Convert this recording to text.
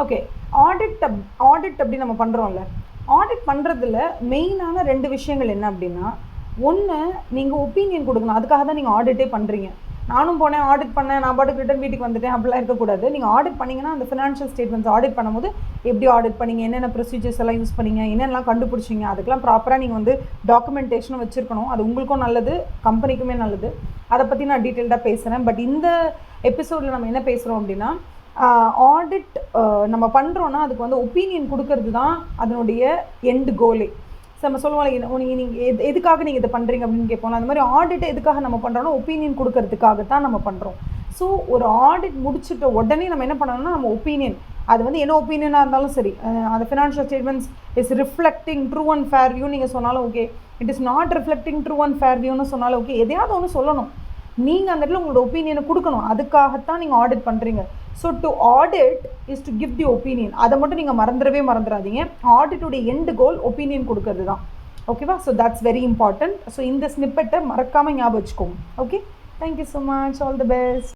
Okay, audit அப்படி நம்ம பண்ணுறோம்ல, audit பண்ணுறதுல மெயினான 2 விஷயங்கள் என்ன அப்படின்னா, ஒன்று நீங்கள் ஒப்பீனியன் கொடுக்கணும். அதுக்காக தான் நீங்கள் ஆடிட்டே பண்ணுறீங்க. நானும் போனேன், ஆடிட் பண்ணேன், நான் பாட்டுக்கு ரிட்டன் வீட்டுக்கு வந்துட்டேன், அப்படிலாம் இருக்கக்கூடாது. நீங்கள் ஆடிட் பண்ணிங்கன்னா அந்த ஃபினான்ஷியல் ஸ்டேட்மெண்ட்ஸ் ஆடிட் பண்ணும்போது எப்படி ஆடிட் பண்ணீங்க, என்னென்ன ப்ரொசீஜர்ஸ் எல்லாம் யூஸ் பண்ணீங்க, என்னென்னலாம் கண்டுபிடிச்சிங்க, அதுக்கெல்லாம் ப்ராப்பராக நீங்கள் வந்து டாக்குமெண்டேஷனும் வச்சுருக்கணும். அது உங்களுக்கும் நல்லது, கம்பெனிக்குமே நல்லது. அதை பற்றி நான் டீட்டெயில்டாக பேசுகிறேன். பட் இந்த எபிசோடில் நம்ம என்ன பேசுகிறோம் அப்படின்னா, ஆடிட் நம்ம பண்ணுறோன்னா அதுக்கு வந்து ஒப்பீனியன் கொடுக்கறது தான் அதனுடைய எண்டு கோலே. ஸோ நம்ம சொல்லுவோம், நீங்கள் எதுக்காக நீங்கள் இதை பண்ணுறீங்க அப்படின்னு கேட்போம். அந்த மாதிரி ஆடிட்டை எதுக்காக நம்ம பண்ணுறோன்னா ஒப்பீனியன் கொடுக்கறதுக்காகத்தான் நம்ம பண்ணுறோம். ஸோ ஒரு ஆடிட் முடிச்சுட்ட உடனே நம்ம என்ன பண்ணணும்னா, நம்ம ஒப்பீனியன், அது வந்து என்ன ஒப்பீனியனாக இருந்தாலும் சரி, அந்த financial statements is reflecting true and fair view நீங்கள் சொன்னாலும் okay, it is not reflecting true and fair வியூன்னு சொன்னாலும் ஓகே, எதையாவது ஒன்று சொல்லணும். நீங்கள் அந்த இடத்துல உங்களோட ஒப்பீனியனை கொடுக்கணும். அதுக்காகத்தான் நீங்கள் ஆடிட் பண்ணுறீங்க. So to audit is to give the opinion. அதை மட்டும் நீங்கள் மறந்துடாதீங்க. ஆடிட்டுடைய எண்டு கோல் ஒப்பீனியன் கொடுக்கறது தான். ஓகேவா? So that's very important. So இந்த ஸ்னிப்பெட்டை மறக்காமல் ஞாபகம் வச்சுக்கோங்க. Okay, thank you so much, all the best.